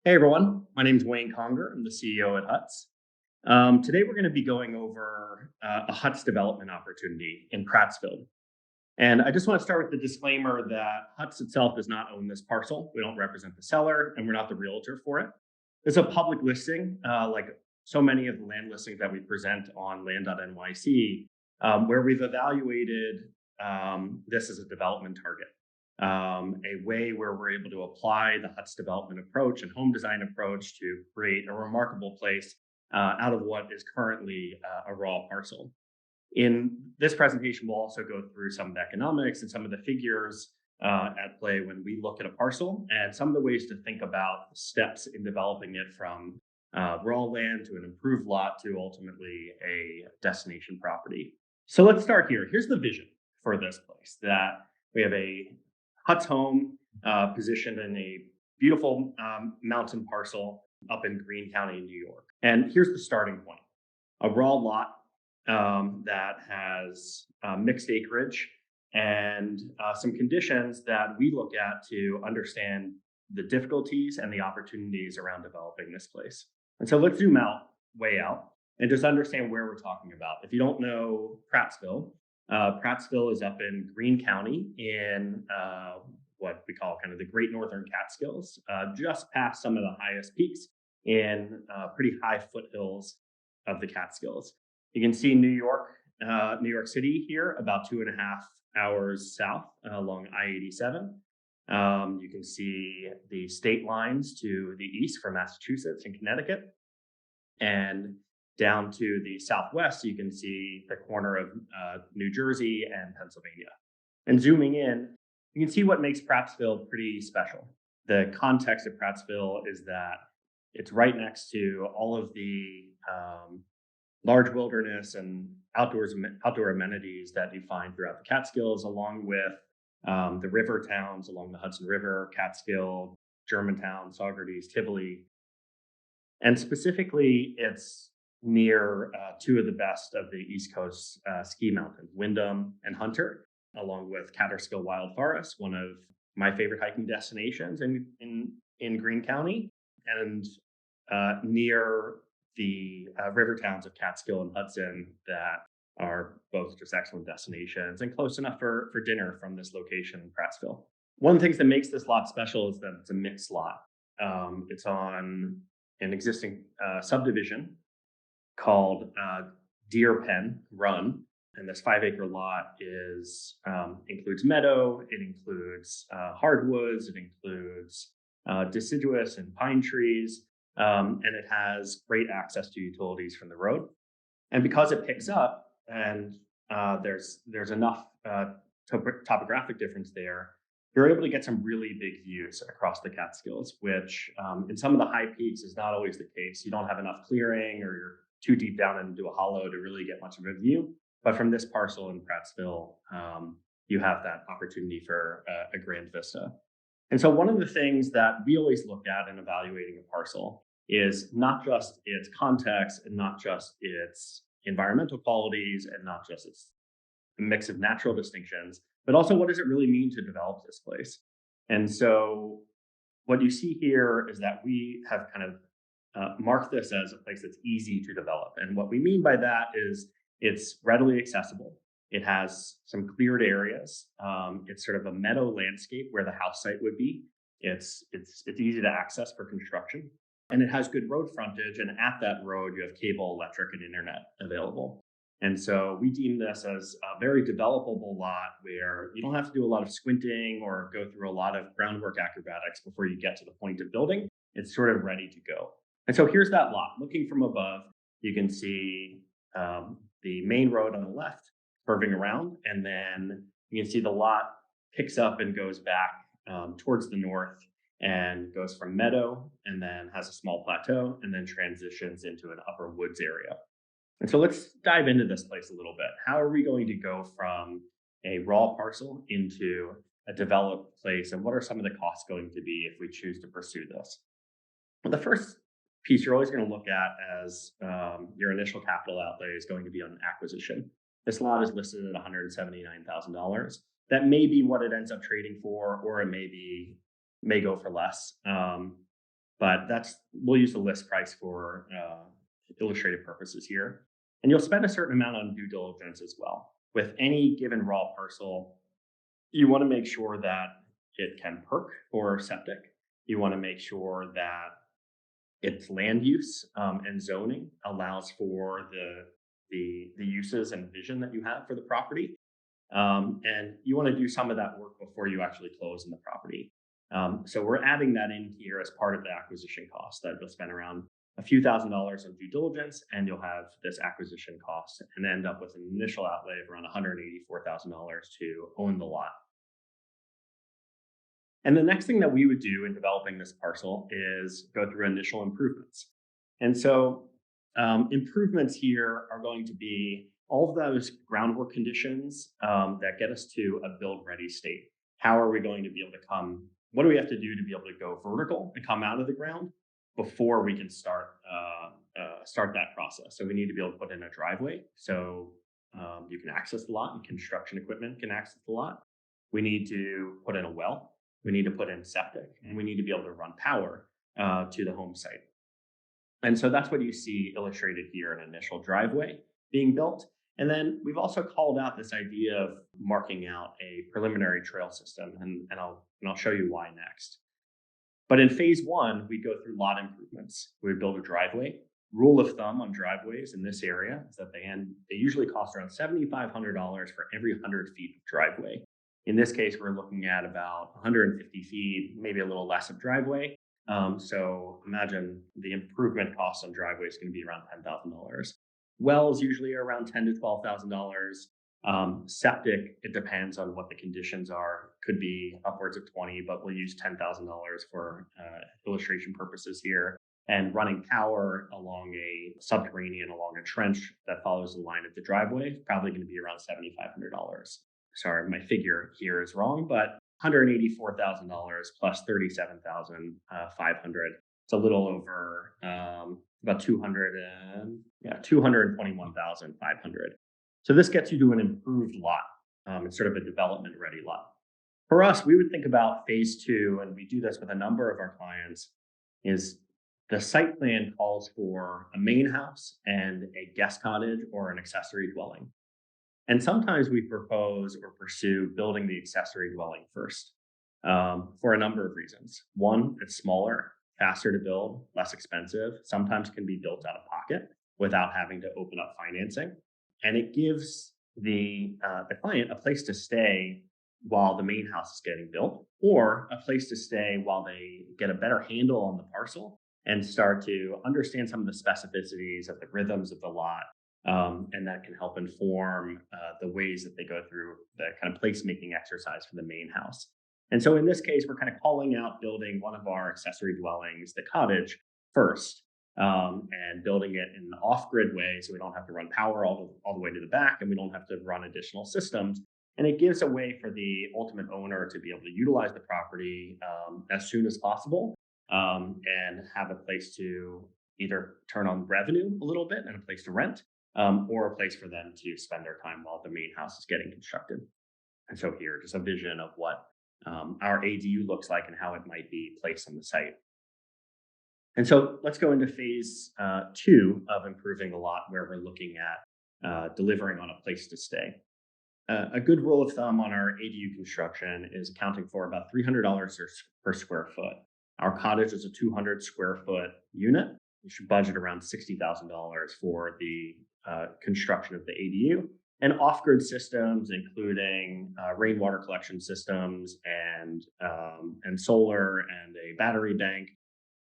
Hey everyone, my name is Wayne Congar. I'm the CEO at HUTS. Today we're going to be going over a HUTS development opportunity in Prattsville. And I just want to start with the disclaimer that HUTS itself does not own this parcel. We don't represent the seller and we're not the realtor for it. It's a public listing, like so many of the land listings that we present on land.nyc, where we've evaluated this as a development target. A way where we're able to apply the HUTS development approach and home design approach to create a remarkable place out of what is currently a raw parcel. In this presentation, we'll also go through some of the economics and some of the figures at play when we look at a parcel and some of the ways to think about the steps in developing it from raw land to an improved lot to ultimately a destination property. So let's start here. Here's the vision for this place, that we have a HUTS home positioned in a beautiful mountain parcel up in Greene County, New York. And here's the starting point. A raw lot that has mixed acreage and some conditions that we look at to understand the difficulties and the opportunities around developing this place. And so let's zoom way out, and just understand where we're talking about. If you don't know Prattsville, Prattsville is up in Greene County in what we call kind of the Great Northern Catskills, just past some of the highest peaks in pretty high foothills of the Catskills. You can see New York City here, about 2.5 hours south along I-87. You can see the state lines to the east from Massachusetts and Connecticut. And down to the southwest, you can see the corner of New Jersey and Pennsylvania. And zooming in, you can see what makes Prattsville pretty special. The context of Prattsville is that it's right next to all of the large wilderness and outdoor amenities that you find throughout the Catskills, along with the river towns along the Hudson River, Catskill, Germantown, Saugerties, Tivoli. And specifically, it's near two of the best of the East Coast ski mountains, Windham and Hunter, along with Catskill Wild Forest, one of my favorite hiking destinations in Greene County, and near the river towns of Catskill and Hudson that are both just excellent destinations and close enough for dinner from this location in Prattsville. One of the things that makes this lot special is that it's a mixed lot. It's on an existing subdivision called Deer Pen Run. And this 5-acre lot includes meadow, it includes hardwoods, it includes deciduous and pine trees, and it has great access to utilities from the road. And because it picks up and there's enough topographic difference there, you're able to get some really big views across the Catskills, which in some of the high peaks is not always the case. You don't have enough clearing, or you're too deep down into a hollow to really get much of a view. But from this parcel in Prattsville, you have that opportunity for a grand vista. And so one of the things that we always look at in evaluating a parcel is not just its context and not just its environmental qualities and not just its mix of natural distinctions, but also what does it really mean to develop this place? And so what you see here is that we have kind of marked this as a place that's easy to develop. And what we mean by that is it's readily accessible. It has some cleared areas. It's sort of a meadow landscape where the house site would be. It's easy to access for construction. And it has good road frontage. And at that road, you have cable, electric, and internet available. And so we deem this as a very developable lot where you don't have to do a lot of squinting or go through a lot of groundwork acrobatics before you get to the point of building. It's sort of ready to go. And so here's that lot. Looking from above, you can see the main road on the left curving around, and then you can see the lot picks up and goes back towards the north and goes from meadow and then has a small plateau and then transitions into an upper woods area. And so let's dive into this place a little bit. How are we going to go from a raw parcel into a developed place, and what are some of the costs going to be if we choose to pursue this? Well, the first piece you're always going to look at as your initial capital outlay is going to be on acquisition. This lot is listed at $179,000. That may be what it ends up trading for, or it may go for less. but we'll use the list price for illustrative purposes here. And you'll spend a certain amount on due diligence as well. With any given raw parcel, you want to make sure that it can perk for septic. You want to make sure that its land use and zoning allows for the uses and vision that you have for the property. And you want to do some of that work before you actually close on the property. So we're adding that in here as part of the acquisition cost that you'll spend around a few $1,000s on due diligence, and you'll have this acquisition cost and end up with an initial outlay of around $184,000 to own the lot. And the next thing that we would do in developing this parcel is go through initial improvements. And so improvements here are going to be all of those groundwork conditions that get us to a build ready state. How are we going to be able to what do we have to do to be able to go vertical and come out of the ground before we can start that process? So we need to be able to put in a driveway so you can access the lot and construction equipment can access the lot. We need to put in a well. We need to put in septic, and we need to be able to run power to the home site. And so that's what you see illustrated here, an initial driveway being built. And then we've also called out this idea of marking out a preliminary trail system, and I'll show you why next. But in phase one, we go through lot improvements. We build a driveway. Rule of thumb on driveways in this area is that they usually cost around $7,500 for every 100 feet of driveway. In this case, we're looking at about 150 feet, maybe a little less of driveway. So imagine the improvement cost on driveway is going to be around $10,000. Wells usually are around $10,000 to $12,000. Septic, it depends on what the conditions are. Could be upwards of 20, but we'll use $10,000 for illustration purposes here. And running power along along a trench that follows the line of the driveway is probably going to be around $7,500. Sorry, my figure here is wrong, but $184,000 plus $37,500. It's a little over about $221,500. So this gets you to an improved lot. It's sort of a development ready lot. For us, we would think about phase two, and we do this with a number of our clients, is the site plan calls for a main house and a guest cottage or an accessory dwelling. And sometimes we propose or pursue building the accessory dwelling first for a number of reasons. One, it's smaller, faster to build, less expensive, sometimes can be built out of pocket without having to open up financing. And it gives the client a place to stay while the main house is getting built, or a place to stay while they get a better handle on the parcel and start to understand some of the specificities of the rhythms of the lot. And that can help inform the ways that they go through the kind of placemaking exercise for the main house. And so in this case, we're kind of calling out building one of our accessory dwellings, the cottage, first, and building it in an off-grid way so we don't have to run power all the way to the back and we don't have to run additional systems. And it gives a way for the ultimate owner to be able to utilize the property as soon as possible and have a place to either turn on revenue a little bit and a place to rent, or a place for them to spend their time while the main house is getting constructed. And so here, just a vision of what our ADU looks like and how it might be placed on the site. And so let's go into phase two of improving the lot, where we're looking at delivering on a place to stay. A good rule of thumb on our ADU construction is accounting for about $300 per square foot. Our cottage is a 200 square foot unit. You should budget around $60,000 for the construction of the ADU, and off-grid systems, including rainwater collection systems and solar and a battery bank,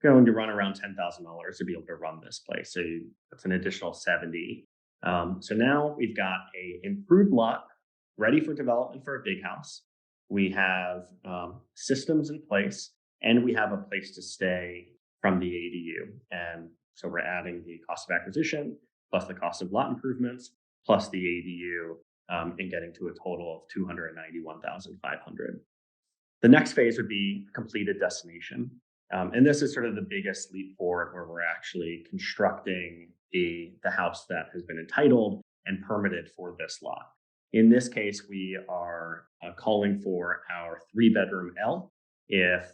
going to run around $10,000 to be able to run this place. So that's an additional $70,000. So now we've got a improved lot ready for development for a big house. We have systems in place, and we have a place to stay from the ADU. And so we're adding the cost of acquisition plus the cost of lot improvements plus the ADU and getting to a total of $291,500. The next phase would be completed destination. And this is sort of the biggest leap forward, where we're actually constructing the house that has been entitled and permitted for this lot. In this case, we are calling for our 3-bedroom L if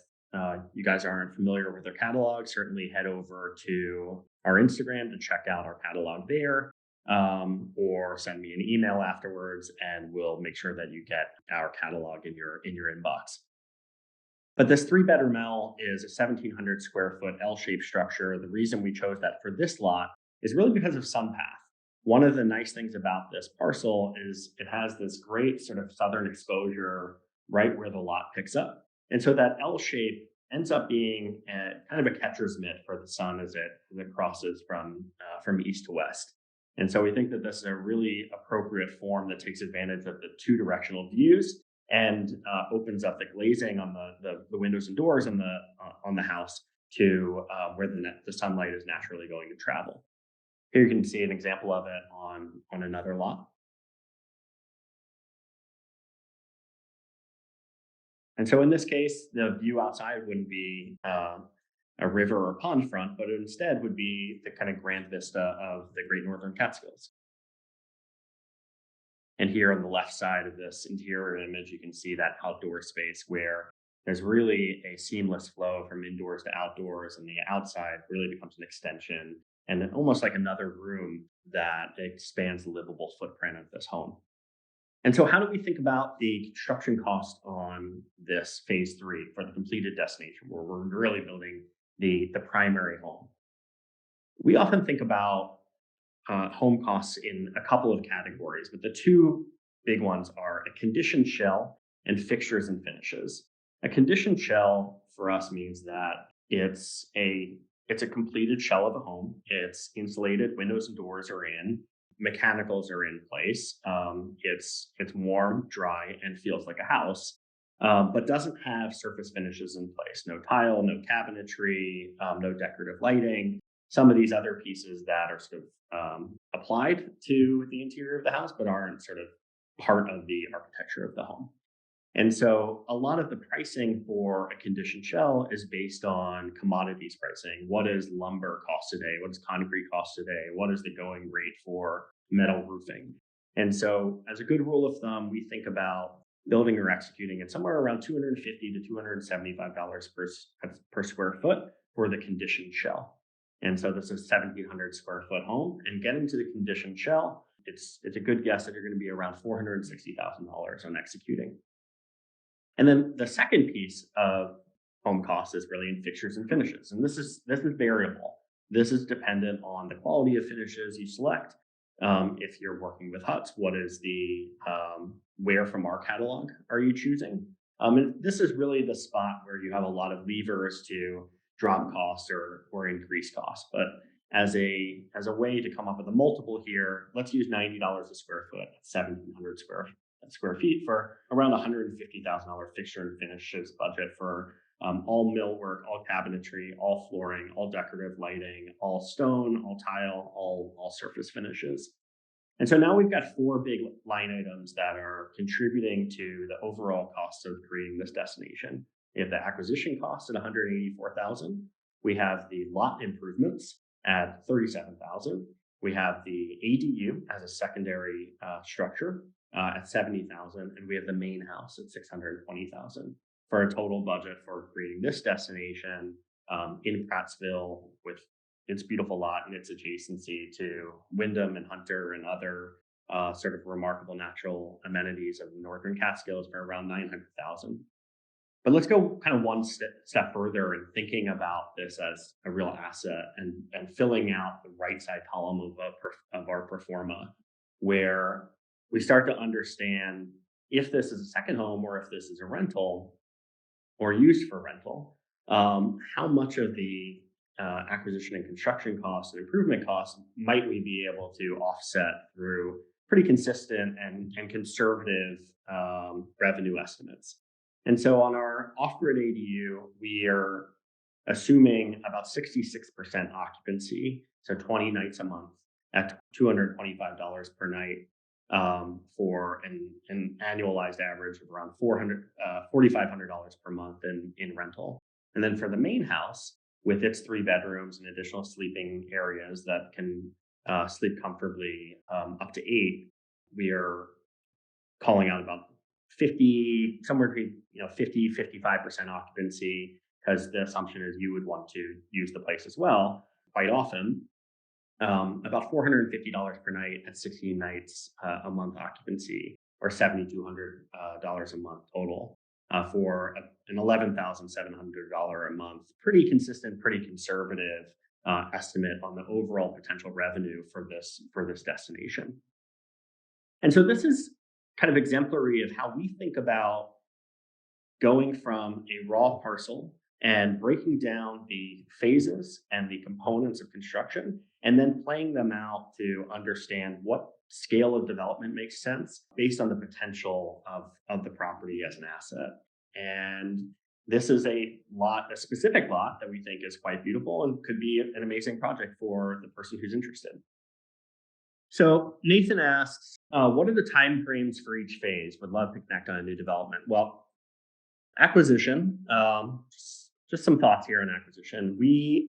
you guys aren't familiar with our catalog, certainly head over to our Instagram to check out our catalog there, or send me an email afterwards, and we'll make sure that you get our catalog in your inbox. But this three-bedroom L is a 1,700 square foot L-shaped structure. The reason we chose that for this lot is really because of sun path. One of the nice things about this parcel is it has this great sort of southern exposure right where the lot picks up. And so that L shape ends up being kind of a catcher's mitt for the sun as it crosses from east to west. And so we think that this is a really appropriate form that takes advantage of the two directional views and opens up the glazing on the windows and doors on the house to where the sunlight is naturally going to travel. Here you can see an example of it on another lot. And so in this case, the view outside wouldn't be a river or pond front, but instead would be the kind of grand vista of the Great Northern Catskills. And here on the left side of this interior image, you can see that outdoor space where there's really a seamless flow from indoors to outdoors, and the outside really becomes an extension and almost like another room that expands the livable footprint of this home. And so, how do we think about the construction cost on this phase three for the completed destination, where we're really building the primary home? We often think about home costs in a couple of categories, but the two big ones are a conditioned shell and fixtures and finishes. A conditioned shell for us means that it's a completed shell of a home. It's insulated, windows and doors are in, mechanicals are in place. It's warm, dry, and feels like a house, but doesn't have surface finishes in place. No tile, no cabinetry, no decorative lighting. Some of these other pieces that are sort of applied to the interior of the house, but aren't sort of part of the architecture of the home. And so a lot of the pricing for a conditioned shell is based on commodities pricing. What does lumber cost today? What does concrete cost today? What is the going rate for metal roofing? And so as a good rule of thumb, we think about building or executing at somewhere around $250 to $275 per square foot for the conditioned shell. And so this is 1,700 square foot home, and getting to the conditioned shell, it's a good guess that you're going to be around $460,000 on executing. And then the second piece of home costs is really in fixtures and finishes. And this is variable. This is dependent on the quality of finishes you select. If you're working with HUTS, what is the where from our catalog are you choosing? And this is really the spot where you have a lot of levers to drop costs or increase costs. But as a way to come up with a multiple here, let's use $90 a square foot, 1,700 square feet for around $150,000 fixture and finishes budget for all millwork, all cabinetry, all flooring, all decorative lighting, all stone, all tile, all surface finishes. And so now we've got four big line items that are contributing to the overall cost of creating this destination. We have the acquisition cost at $184,000. We have the lot improvements at $37,000. We have the ADU as a secondary structure at $70,000, and we have the main house at $620,000 for a total budget for creating this destination in Prattsville with its beautiful lot and its adjacency to Windham and Hunter and other sort of remarkable natural amenities of the Northern Catskills for around $900,000. But let's go kind of one step further in thinking about this as a real asset and filling out the right side column of our pro forma, where we start to understand if this is a second home or if this is a rental or used for rental, how much of the acquisition and construction costs and improvement costs might we be able to offset through pretty consistent and conservative revenue estimates. And so on our off-grid ADU, we are assuming about 66% occupancy, so 20 nights a month at $225 per night for an annualized average of around $4,500 per month in rental. And then for the main house, with its 3 bedrooms and additional sleeping areas that can sleep comfortably up to 8, we are calling out about 50, somewhere between 50, 55% occupancy, because the assumption is you would want to use the place as well. Quite often, about $450 per night at 16 nights a month occupancy, or $7,200 a month total for an $11,700 a month. Pretty consistent, pretty conservative estimate on the overall potential revenue for this destination. And so this is kind of exemplary of how we think about going from a raw parcel and breaking down the phases and the components of construction, and then playing them out to understand what scale of development makes sense based on the potential of the property as an asset. And this is a specific lot that we think is quite beautiful and could be an amazing project for the person who's interested. So Nathan asks, what are the time frames for each phase? Would love to connect on a new development. Well, acquisition, just some thoughts here on acquisition. We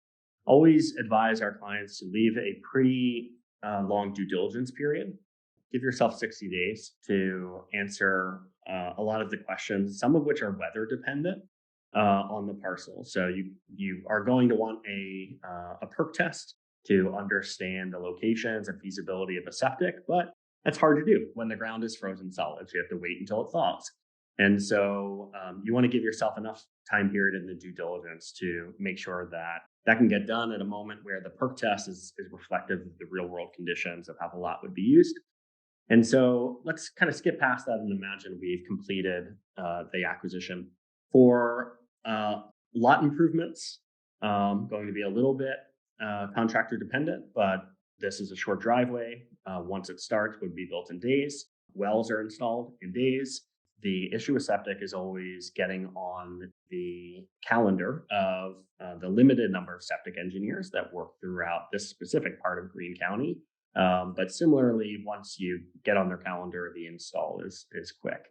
always advise our clients to leave a pretty long due diligence period. Give yourself 60 days to answer a lot of the questions, some of which are weather dependent on the parcel. So you are going to want a perk test to understand the locations and feasibility of a septic, but that's hard to do when the ground is frozen solid. So you have to wait until it thaws. And so you want to give yourself enough time period in the due diligence to make sure that can get done at a moment where the perk test is reflective of the real world conditions of how the lot would be used. And so let's kind of skip past that and imagine we've completed the acquisition. For lot improvements, going to be a little bit contractor dependent, but this is a short driveway. Once it starts, would be built in days. Wells are installed in days. The issue with septic is always getting on the calendar of the limited number of septic engineers that work throughout this specific part of Greene County. But similarly, once you get on their calendar, the install is quick.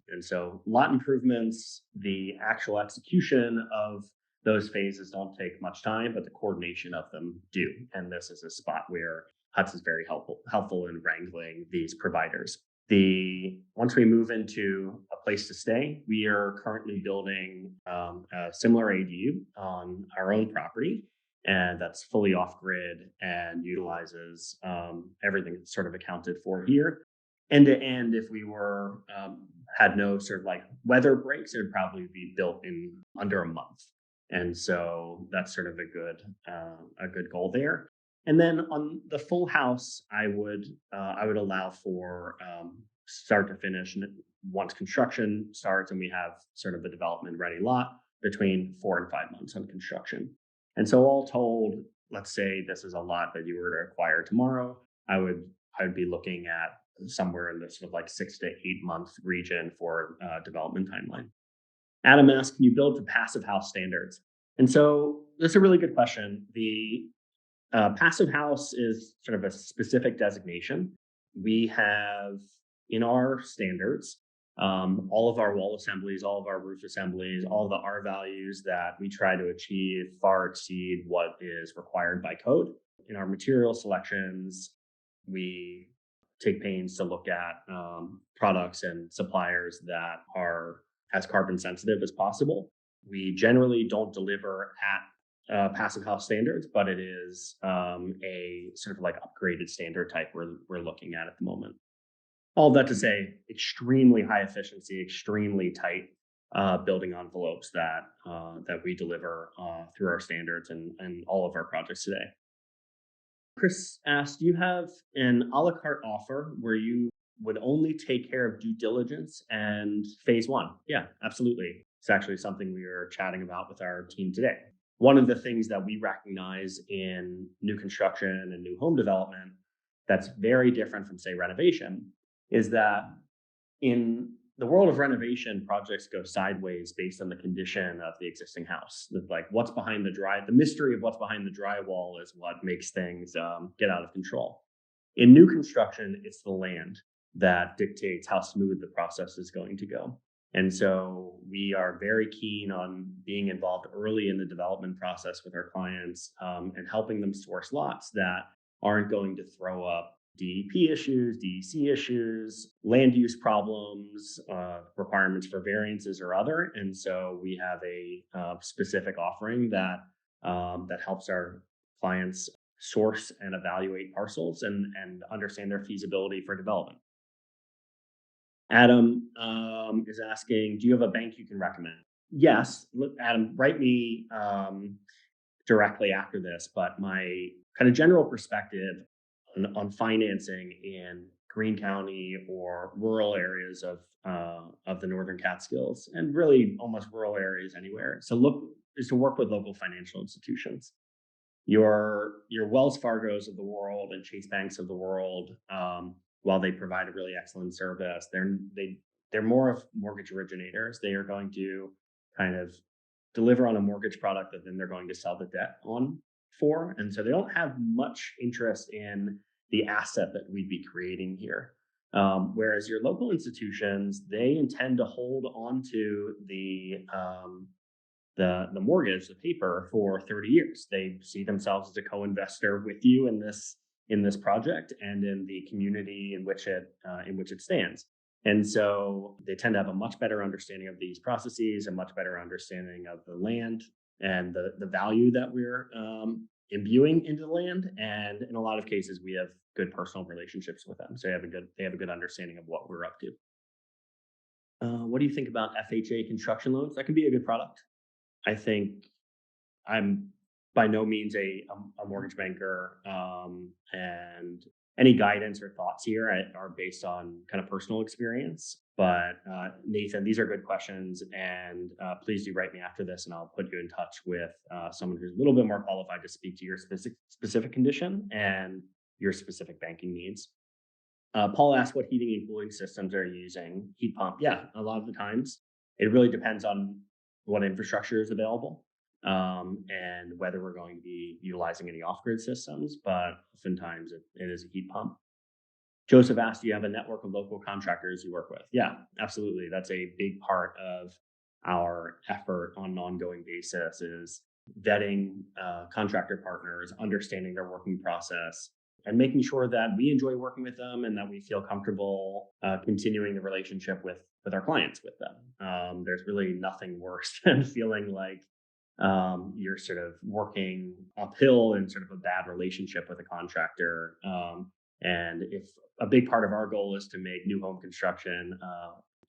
And so lot improvements, the actual execution of those phases don't take much time, but the coordination of them do. And this is a spot where HUTS is very helpful in wrangling these providers. Once we move into a place to stay, we are currently building a similar ADU on our own property, and that's fully off grid and utilizes everything that's sort of accounted for here. End to end, if we were had no sort of like weather breaks, it would probably be built in under a month. And so that's sort of a good goal there. And then on the full house, I would allow for start to finish once construction starts and we have sort of a development ready lot between 4 and 5 months on construction. And so all told, let's say this is a lot that you were to acquire tomorrow, I would be looking at somewhere in this sort of like 6 to 8 month region for development timeline. Adam asked, can you build to passive house standards? And so that's a really good question. The passive house is sort of a specific designation. We have in our standards, all of our wall assemblies, all of our roof assemblies, all the R values that we try to achieve far exceed what is required by code. In our material selections, we take pains to look at products and suppliers that are as carbon sensitive as possible. We generally don't deliver at passive house standards, but it is a sort of like upgraded standard type we're looking at the moment. All that to say, extremely high efficiency, extremely tight building envelopes that we deliver through our standards and all of our projects today. Chris asked, do you have an a la carte offer where you would only take care of due diligence and phase one? Yeah, absolutely. It's actually something we were chatting about with our team today. One of the things that we recognize in new construction and new home development that's very different from, say, renovation is that in the world of renovation, projects go sideways based on the condition of the existing house. Like what's behind the mystery of what's behind the drywall is what makes things get out of control. In new construction, it's the land that dictates how smooth the process is going to go. And so we are very keen on being involved early in the development process with our clients and helping them source lots that aren't going to throw up DEP issues, DEC issues, land use problems, requirements for variances or other. And so we have a specific offering that helps our clients source and evaluate parcels and understand their feasibility for development. Adam is asking, do you have a bank you can recommend? Yes. Look, Adam, write me directly after this, but my kind of general perspective on financing in Greene County or rural areas of the Northern Catskills, and really almost rural areas anywhere. So look is to work with local financial institutions. Your Wells Fargos of the world and Chase Banks of the world, while they provide a really excellent service, they're more of mortgage originators. They are going to kind of deliver on a mortgage product that then they're going to sell the debt on for, and so they don't have much interest in the asset that we'd be creating here. Whereas your local institutions, they intend to hold on to the mortgage, the paper, for 30 years. They see themselves as a co-investor with you in this project and in the community in which it stands. And so they tend to have a much better understanding of these processes, a much better understanding of the land and the value that we're imbuing into the land. And in a lot of cases, we have good personal relationships with them, so they have a good understanding of what we're up to. What do you think about FHA construction loans? That can be a good product. I think I'm by no means a mortgage banker, and any guidance or thoughts here are based on kind of personal experience. But Nathan, these are good questions, and please do write me after this, and I'll put you in touch with someone who's a little bit more qualified to speak to your specific condition and your specific banking needs. Paul asked what heating and cooling systems are you using. Heat pump, yeah, a lot of the times. It really depends on what infrastructure is available, and whether we're going to be utilizing any off-grid systems, but oftentimes it is a heat pump. Joseph asked, do you have a network of local contractors you work with? Yeah, absolutely. That's a big part of our effort on an ongoing basis, is vetting contractor partners, understanding their working process, and making sure that we enjoy working with them and that we feel comfortable continuing the relationship with our clients with them. There's really nothing worse than feeling like you're sort of working uphill in sort of a bad relationship with a contractor. And if a big part of our goal is to make new home construction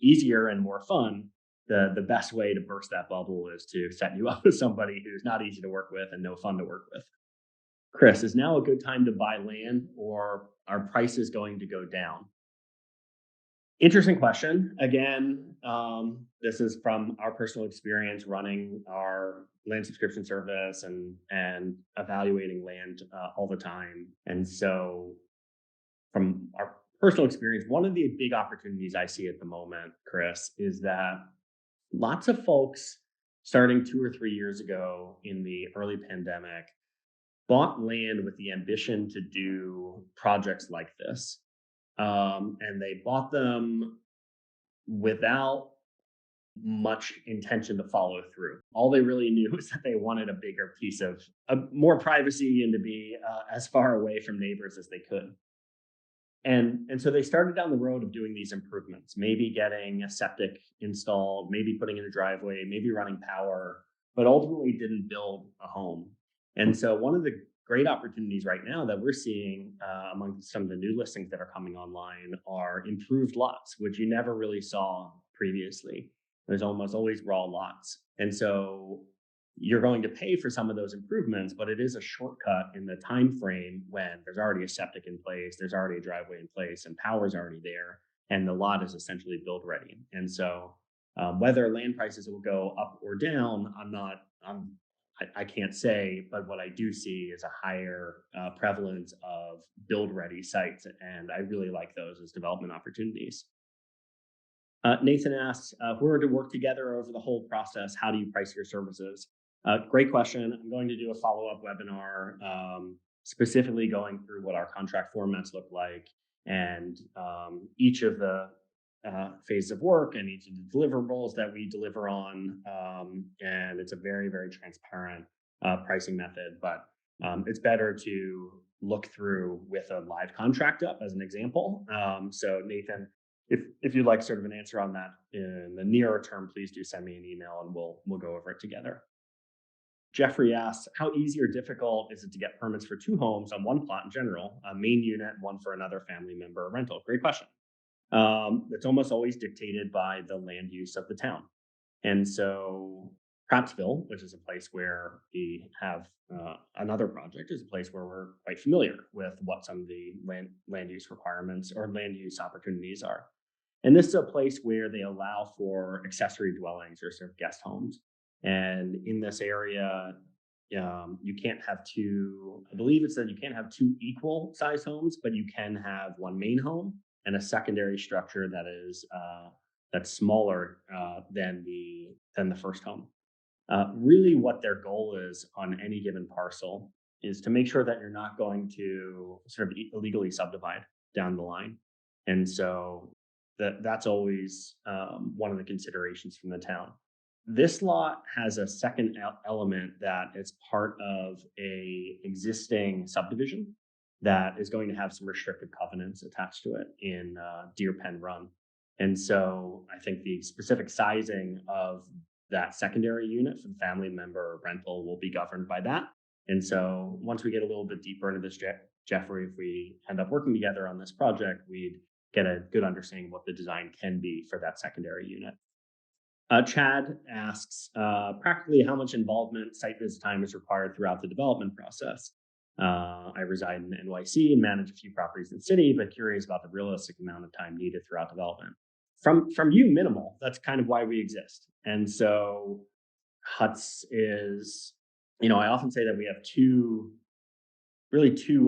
easier and more fun, the best way to burst that bubble is to set you up with somebody who's not easy to work with and no fun to work with. Chris, is now a good time to buy land, or are prices going to go down? Interesting question. Again, this is from our personal experience running our land subscription service and evaluating land all the time. And so from our personal experience, one of the big opportunities I see at the moment, Chris, is that lots of folks starting 2 or 3 years ago in the early pandemic bought land with the ambition to do projects like this. And they bought them without much intention to follow through. All they really knew was that they wanted a bigger piece of more privacy and to be as far away from neighbors as they could. And so they started down the road of doing these improvements, maybe getting a septic installed, maybe putting in a driveway, maybe running power, but ultimately didn't build a home. And so one of the great opportunities right now that we're seeing among some of the new listings that are coming online are improved lots, which you never really saw previously. There's almost always raw lots. And so you're going to pay for some of those improvements, but it is a shortcut in the time frame when there's already a septic in place, there's already a driveway in place, and power's already there, and the lot is essentially build ready. And so whether land prices will go up or down, I can't say, but what I do see is a higher prevalence of build ready sites, and I really like those as development opportunities. Nathan asks, if we were to work together over the whole process, how do you price your services? Great question. I'm going to do a follow-up webinar specifically going through what our contract formats look like, and each of the phases of work and each of the deliverables that we deliver on. And it's a very, very transparent pricing method. But it's better to look through with a live contract up as an example. So Nathan, if you'd like sort of an answer on that in the nearer term, please do send me an email and we'll go over it together. Jeffrey asks, how easy or difficult is it to get permits for two homes on one plot in general, a main unit, one for another family member rental? Great question. It's almost always dictated by the land use of the town. And so Prattsville, which is a place where we have another project, is a place where we're quite familiar with what some of the land use requirements or land use opportunities are. And this is a place where they allow for accessory dwellings or sort of guest homes. And in this area, you can't have two, I believe it said you can't have two equal size homes, but you can have one main home and a secondary structure that is that's smaller than the first home. Really, what their goal is on any given parcel is to make sure that you're not going to sort of illegally subdivide down the line, and so that's always one of the considerations from the town. This lot has a second element that is part of a existing subdivision that is going to have some restrictive covenants attached to it in Deer Pen Run. And so I think the specific sizing of that secondary unit for the family member rental will be governed by that. And so once we get a little bit deeper into this, Jeffrey, if we end up working together on this project, we'd get a good understanding of what the design can be for that secondary unit. Chad asks, practically how much involvement site visit time is required throughout the development process? I reside in NYC and manage a few properties in the city, but curious about the realistic amount of time needed throughout development. From you, minimal. That's kind of why we exist. And so HUTS is, I often say that we have two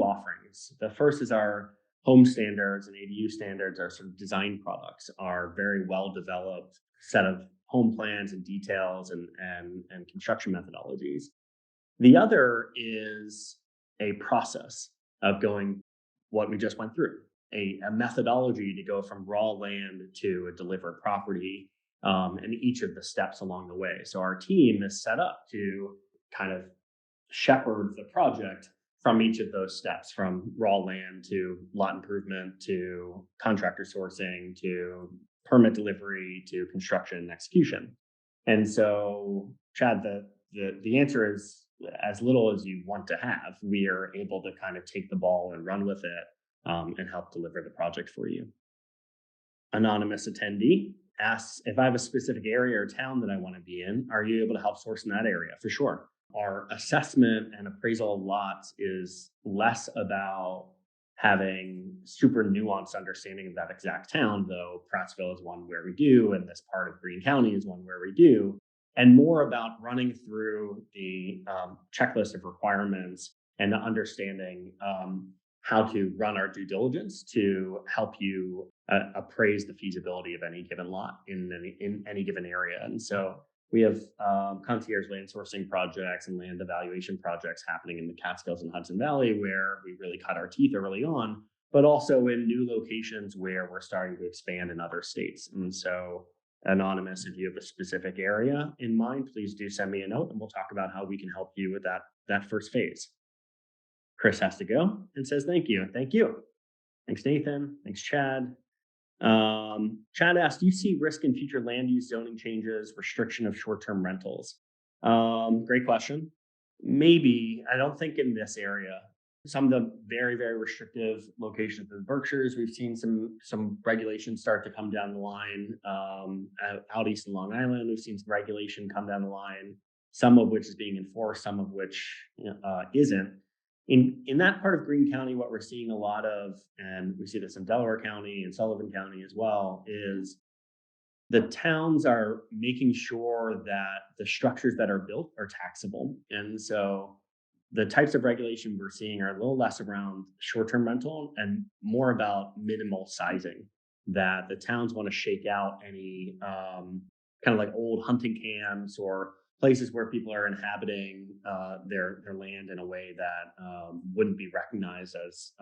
offerings. The first is our home standards and ADU standards, our sort of design products, are very well developed set of home plans and details and construction methodologies. The other is a process of going what we just went through, a methodology to go from raw land to a delivered property, and each of the steps along the way. So our team is set up to kind of shepherd the project from each of those steps, from raw land to lot improvement to contractor sourcing to permit delivery to construction and execution. And so, Chad, the answer is as little as you want to have. We are able to kind of take the ball and run with it and help deliver the project for you. Anonymous attendee asks, if I have a specific area or town that I want to be in, are you able to help source in that area? For sure. Our assessment and appraisal of lots is less about having super nuanced understanding of that exact town, though Prattsville is one where we do, and this part of Greene County is one where we do, and more about running through the checklist of requirements and understanding how to run our due diligence to help you appraise the feasibility of any given lot in any given area. And so we have concierge land sourcing projects and land evaluation projects happening in the Catskills and Hudson Valley, where we really cut our teeth early on, but also in new locations where we're starting to expand in other states. And so, Anonymous, if you have a specific area in mind, please do send me a note and we'll talk about how we can help you with that first phase. Chris has to go and says thank you. Thank you. Thanks, Nathan. Thanks, Chad. Chad asked, do you see risk in future land use zoning changes, restriction of short-term rentals? Great question. Maybe. I don't think in this area. Some of the very, very restrictive locations in the Berkshires, we've seen some regulations start to come down the line. Out east in Long Island, we've seen some regulation come down the line, some of which is being enforced, some of which isn't. In that part of Greene County, what we're seeing a lot of, and we see this in Delaware County and Sullivan County as well, is the towns are making sure that the structures that are built are taxable. And so the types of regulation we're seeing are a little less around short-term rental and more about minimal sizing, that the towns want to shake out any kind of like old hunting camps or places where people are inhabiting their land in a way that wouldn't be recognized as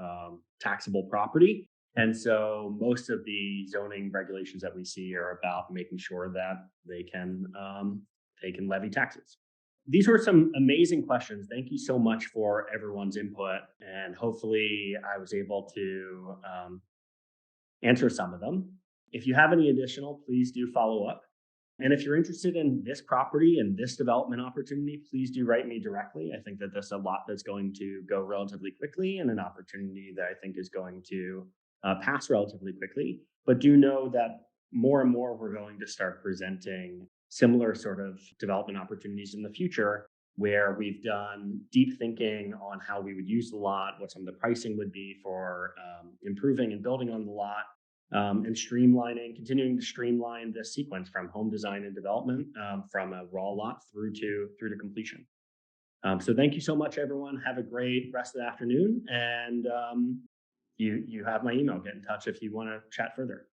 taxable property. And so most of the zoning regulations that we see are about making sure that they can levy taxes. these were some amazing questions. Thank you so much for everyone's input, and hopefully I was able to answer some of them. If you have any additional, please do follow up. And if you're interested in this property and this development opportunity, please do write me directly. I think that there's a lot that's going to go relatively quickly and an opportunity that I think is going to pass relatively quickly. But do know that more and more we're going to start presenting similar sort of development opportunities in the future where we've done deep thinking on how we would use the lot, what some of the pricing would be for improving and building on the lot, and continuing to streamline the sequence from home design and development, from a raw lot through to completion. So thank you so much, everyone. Have a great rest of the afternoon, and you have my email. Get in touch if you want to chat further.